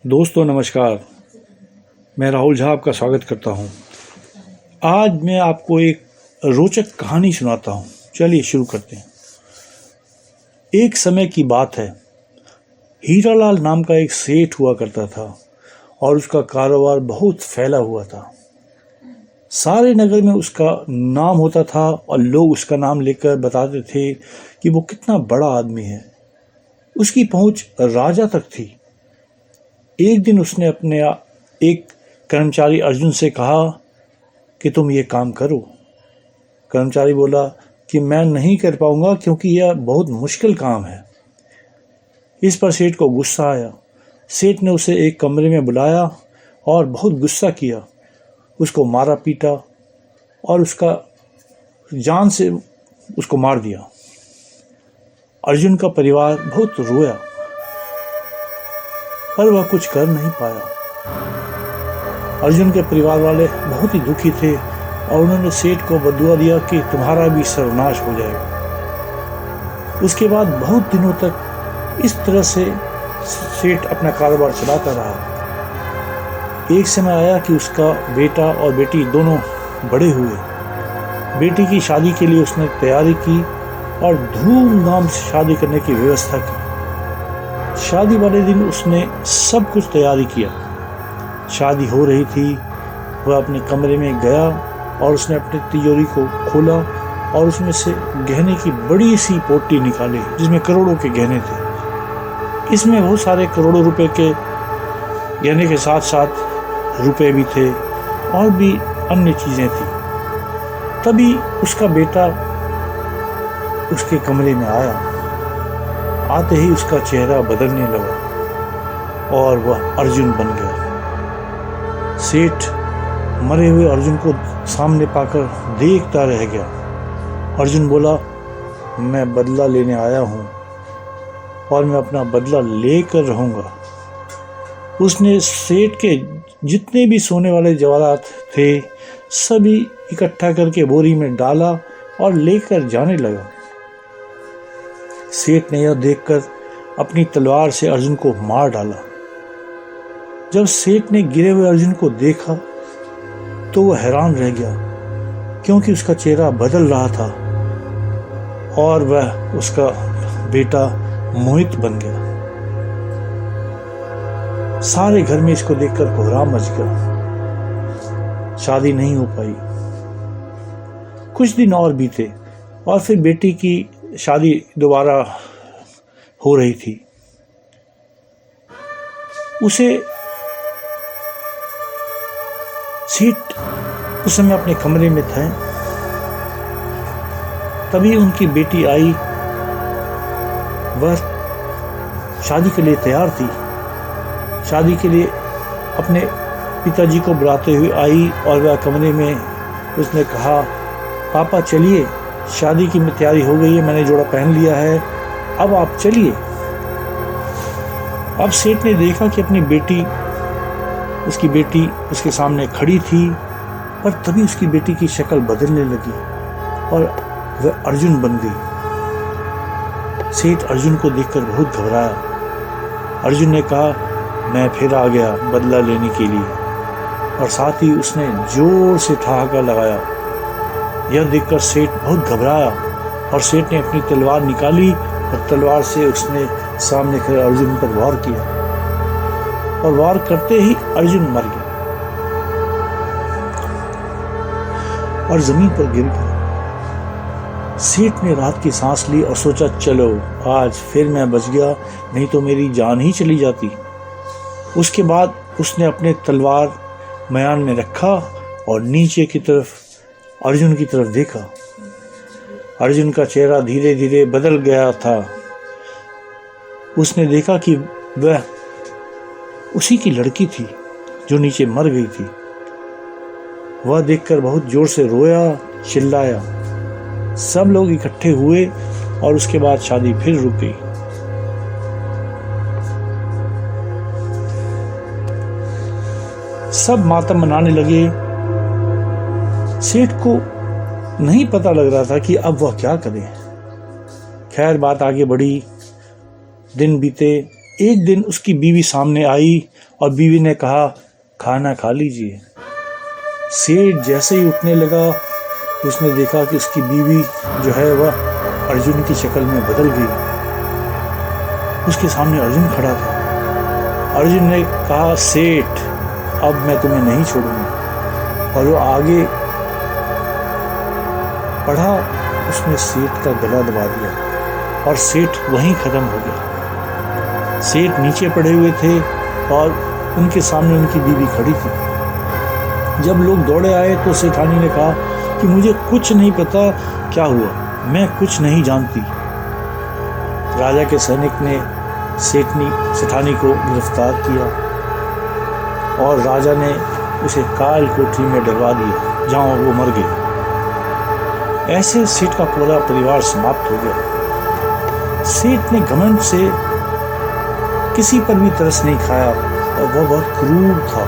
दोस्तों नमस्कार, मैं राहुल झा आपका स्वागत करता हूं। आज मैं आपको एक रोचक कहानी सुनाता हूं। चलिए शुरू करते हैं। एक समय की बात है, हीरालाल नाम का एक सेठ हुआ करता था और उसका कारोबार बहुत फैला हुआ था। सारे नगर में उसका नाम होता था और लोग उसका नाम लेकर बताते थे कि वो कितना बड़ा आदमी है। उसकी पहुंच राजा तक थी। एक दिन उसने अपने एक कर्मचारी अर्जुन से कहा कि तुम ये काम करो। कर्मचारी बोला कि मैं नहीं कर पाऊंगा क्योंकि यह बहुत मुश्किल काम है। इस पर सेठ को गुस्सा आया। सेठ ने उसे एक कमरे में बुलाया और बहुत गुस्सा किया। उसको मारा पीटा और उसका जान से उसको मार दिया। अर्जुन का परिवार बहुत रोया पर वह कुछ कर नहीं पाया। अर्जुन के परिवार वाले बहुत ही दुखी थे और उन्होंने सेठ को बदुआ दिया कि तुम्हारा भी सर्वनाश हो जाएगा। उसके बाद बहुत दिनों तक इस तरह से सेठ अपना कारोबार चलाता रहा। एक समय आया कि उसका बेटा और बेटी दोनों बड़े हुए। बेटी की शादी के लिए उसने तैयारी की और धूमधाम से शादी करने की व्यवस्था की। शादी वाले दिन उसने सब कुछ तैयारी किया। शादी हो रही थी। वह अपने कमरे में गया और उसने अपनी तिजोरी को खोला और उसमें से गहने की बड़ी सी पोटली निकाली जिसमें करोड़ों के गहने थे। इसमें बहुत सारे करोड़ों रुपए के गहने के साथ साथ रुपए भी थे और भी अन्य चीज़ें थी। तभी उसका बेटा उसके कमरे में आया। आते ही उसका चेहरा बदलने लगा और वह अर्जुन बन गया। सेठ मरे हुए अर्जुन को सामने पाकर देखता रह गया। अर्जुन बोला, मैं बदला लेने आया हूँ और मैं अपना बदला लेकर रहूँगा। उसने सेठ के जितने भी सोने वाले जवाहरात थे सभी इकट्ठा करके बोरी में डाला और लेकर जाने लगा। सेठ ने यह देखकर अपनी तलवार से अर्जुन को मार डाला। जब सेठ ने गिरे हुए अर्जुन को देखा तो वह हैरान रह गया क्योंकि उसका चेहरा बदल रहा था और वह उसका बेटा मोहित बन गया। सारे घर में इसको देखकर कोहराम मच गया। शादी नहीं हो पाई। कुछ दिन और बीते और फिर बेटी की शादी दोबारा हो रही थी। उसे सेठ उस समय अपने कमरे में थे। तभी उनकी बेटी आई। वह शादी के लिए तैयार थी। शादी के लिए अपने पिताजी को बुलाते हुए आई और वह कमरे में उसने कहा, पापा चलिए, शादी की तैयारी हो गई है, मैंने जोड़ा पहन लिया है, अब आप चलिए। अब सेठ ने देखा कि उसकी बेटी उसके सामने खड़ी थी, पर तभी उसकी बेटी की शक्ल बदलने लगी और वह अर्जुन बन गई। सेठ अर्जुन को देखकर बहुत घबराया। अर्जुन ने कहा, मैं फिर आ गया बदला लेने के लिए, और साथ ही उसने जोर से ठहाका लगाया। यह देखकर सेठ बहुत घबराया और सेठ ने अपनी तलवार निकाली और तलवार से उसने सामने खड़े अर्जुन पर वार किया और वार करते ही अर्जुन मर गया और जमीन पर गिर गया। सेठ ने राहत की सांस ली और सोचा, चलो आज फिर मैं बच गया, नहीं तो मेरी जान ही चली जाती। उसके बाद उसने अपने तलवार मयान में रखा और नीचे की तरफ अर्जुन की तरफ देखा। अर्जुन का चेहरा धीरे धीरे बदल गया था। उसने देखा कि वह उसी की लड़की थी जो नीचे मर गई थी। वह देखकर बहुत जोर से रोया, चिल्लाया। सब लोग इकट्ठे हुए और उसके बाद शादी फिर रुक गई। सब मातम मनाने लगे। सेठ को नहीं पता लग रहा था कि अब वह क्या करे। खैर बात आगे बढ़ी। दिन बीते एक दिन उसकी बीवी सामने आई और बीवी ने कहा, खाना खा लीजिए। सेठ जैसे ही उठने लगा, उसने देखा कि उसकी बीवी जो है वह अर्जुन की शक्ल में बदल गई। उसके सामने अर्जुन खड़ा था। अर्जुन ने कहा, सेठ अब मैं तुम्हें नहीं छोड़ूंगा। और वो आगे बढ़ा, उसने सेठ का गला दबा दिया और सेठ वहीं खत्म हो गया। सेठ नीचे पड़े हुए थे और उनके सामने उनकी बीवी खड़ी थी। जब लोग दौड़े आए तो सेठानी ने कहा कि मुझे कुछ नहीं पता क्या हुआ, मैं कुछ नहीं जानती। राजा के सैनिक ने सेठानी को गिरफ्तार किया और राजा ने उसे काल कोठरी में डलवा दिया, जहां वो मर गई। ऐसे सेठ का पूरा परिवार समाप्त हो गया। सेठ ने घमंड से किसी पर भी तरस नहीं खाया और वह बहुत क्रूर था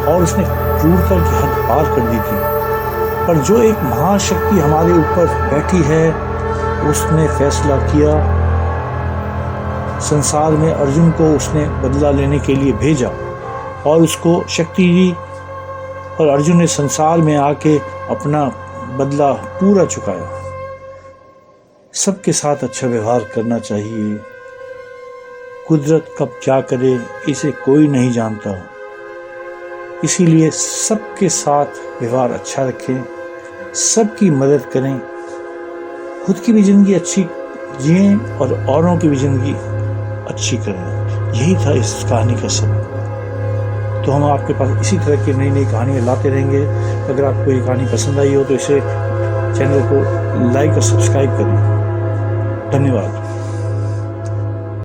और उसने क्रूरता की हद पार कर दी थी। पर जो एक महाशक्ति हमारे ऊपर बैठी है, उसने फैसला किया, संसार में अर्जुन को उसने बदला लेने के लिए भेजा और उसको शक्ति दी और अर्जुन ने संसार में आके अपना बदला पूरा चुकाया। सबके साथ अच्छा व्यवहार करना चाहिए। कुदरत कब क्या करे इसे कोई नहीं जानता, इसीलिए सबके साथ व्यवहार अच्छा रखें, सबकी मदद करें, खुद की भी जिंदगी अच्छी जिएं और औरों की भी जिंदगी अच्छी करें। यही था इस कहानी का सब। तो हम आपके पास इसी तरह की नई नई कहानियाँ लाते रहेंगे। अगर आपको ये कहानी पसंद आई हो तो इसे चैनल को लाइक और सब्सक्राइब करें। धन्यवाद।